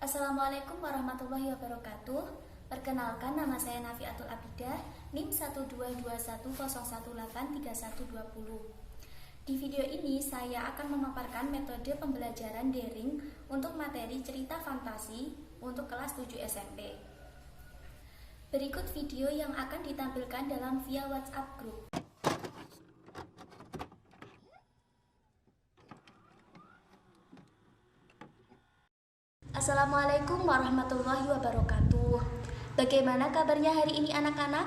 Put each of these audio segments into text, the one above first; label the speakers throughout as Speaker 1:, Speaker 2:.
Speaker 1: Assalamualaikum warahmatullahi wabarakatuh. Perkenalkan, nama saya Nafiatul Abidah, NIM 12210183120. Di video ini saya akan memaparkan metode pembelajaran daring untuk materi cerita fantasi untuk kelas 7 SMP. Berikut video yang akan ditampilkan dalam via WhatsApp group. Assalamualaikum warahmatullahi wabarakatuh. Bagaimana kabarnya hari ini anak-anak?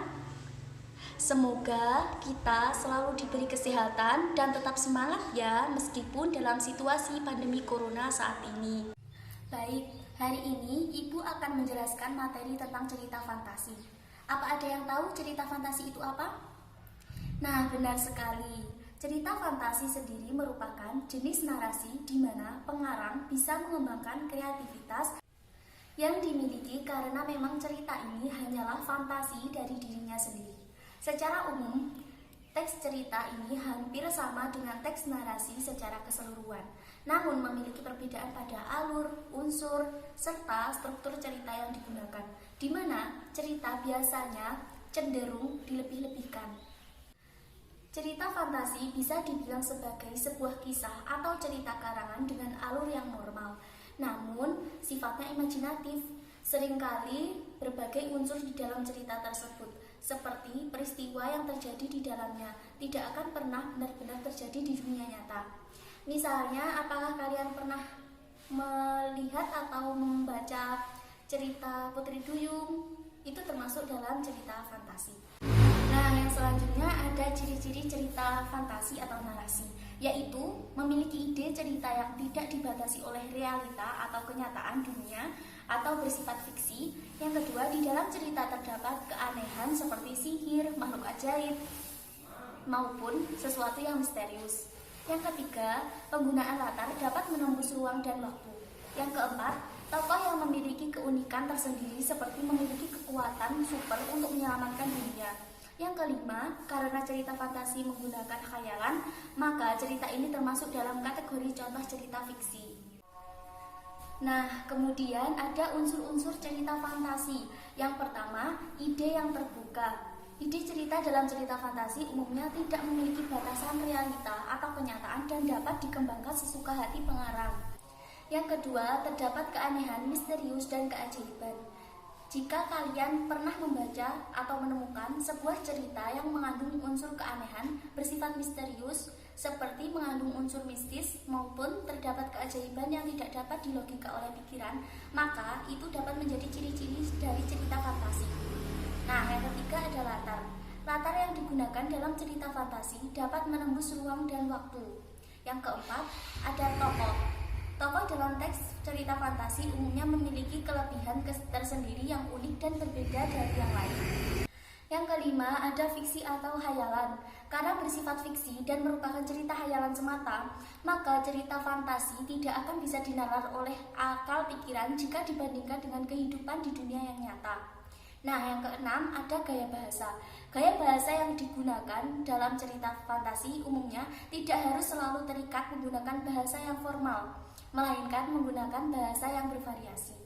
Speaker 1: Semoga kita selalu diberi kesehatan dan tetap semangat ya, meskipun dalam situasi pandemi corona saat ini. Baik, hari ini Ibu akan menjelaskan materi tentang cerita fantasi. Apa ada yang tahu cerita fantasi itu apa? Nah, benar sekali. Cerita fantasi sendiri merupakan jenis narasi di mana pengarang bisa mengembangkan kreativitas yang dimiliki karena memang cerita ini hanyalah fantasi dari dirinya sendiri. Secara umum, teks cerita ini hampir sama dengan teks narasi secara keseluruhan, namun memiliki perbedaan pada alur, unsur, serta struktur cerita yang digunakan, di mana cerita biasanya cenderung dilebih-lebihkan. Cerita fantasi bisa dibilang sebagai sebuah kisah atau cerita karangan dengan alur yang normal, namun sifatnya imajinatif. Seringkali berbagai unsur di dalam cerita tersebut, seperti peristiwa yang terjadi di dalamnya, tidak akan pernah benar-benar terjadi di dunia nyata. Misalnya, apakah kalian pernah melihat atau membaca cerita Putri Duyung? Itu termasuk dalam cerita fantasi. Nah, yang selanjutnya ada ciri-ciri cerita fantasi atau narasi, yaitu memiliki ide cerita yang tidak dibatasi oleh realita atau kenyataan dunia atau bersifat fiksi. Yang kedua, di dalam cerita terdapat keanehan seperti sihir, makhluk ajaib, maupun sesuatu yang misterius. Yang ketiga, penggunaan latar dapat menembus ruang dan waktu. Yang keempat, tokoh yang memiliki keunikan tersendiri seperti memiliki kekuatan super untuk menyelamatkan dunia. Yang kelima, karena cerita fantasi menggunakan khayalan, maka cerita ini termasuk dalam kategori contoh cerita fiksi. Nah, kemudian ada unsur-unsur cerita fantasi. Yang pertama, ide yang terbuka. Ide cerita dalam cerita fantasi umumnya tidak memiliki batasan realita atau kenyataan dan dapat dikembangkan sesuka hati pengarang. Yang kedua, terdapat keanehan, misterius, dan keajaiban. Jika kalian pernah membaca atau menemukan sebuah cerita yang mengandung unsur keanehan, bersifat misterius, seperti mengandung unsur mistis maupun terdapat keajaiban yang tidak dapat dilogika oleh pikiran, maka itu dapat menjadi ciri-ciri dari cerita fantasi. Nah, yang ketiga ada latar. Latar yang digunakan dalam cerita fantasi dapat menembus ruang dan waktu. Yang keempat, ada tokoh. Tokoh dalam teks cerita fantasi umumnya memiliki kelebihan tersendiri yang unik dan berbeda dari yang lain. Yang kelima, ada fiksi atau hayalan. Karena bersifat fiksi dan merupakan cerita hayalan semata, maka cerita fantasi tidak akan bisa dinalar oleh akal pikiran jika dibandingkan dengan kehidupan di dunia yang nyata. Nah, yang keenam, ada gaya bahasa. Gaya bahasa yang digunakan dalam cerita fantasi umumnya tidak harus selalu terikat menggunakan bahasa yang formal, melainkan menggunakan bahasa yang bervariasi.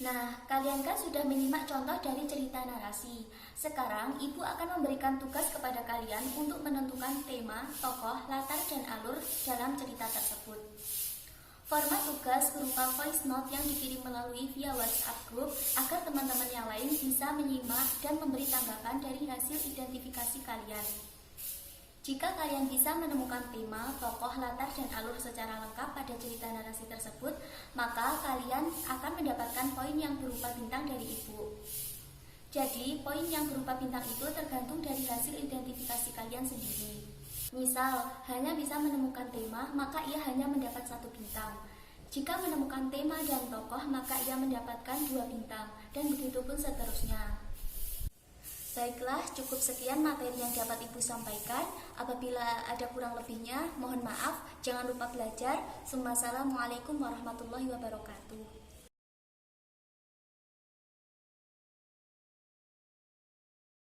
Speaker 1: Nah, kalian kan sudah menyimak contoh dari cerita narasi. Sekarang, Ibu akan memberikan tugas kepada kalian untuk menentukan tema, tokoh, latar, dan alur dalam cerita tersebut. Format tugas berupa voice note yang dikirim melalui via WhatsApp group agar teman-teman yang lain bisa menyimak dan memberi tanggapan dari hasil identifikasi kalian. Jika kalian bisa menemukan tema, tokoh, latar, dan alur secara lengkap pada cerita narasi tersebut, maka kalian akan mendapatkan poin yang berupa bintang dari Ibu. Jadi, poin yang berupa bintang itu tergantung dari hasil identifikasi kalian sendiri. Misal, hanya bisa menemukan tema, maka ia hanya mendapat 1 bintang. Jika menemukan tema dan tokoh, maka ia mendapatkan 2 bintang, dan begitu pun seterusnya. Baiklah, cukup sekian materi yang dapat Ibu sampaikan. Apabila ada kurang lebihnya, mohon maaf. Jangan lupa belajar. Wassalamualaikum warahmatullahi wabarakatuh.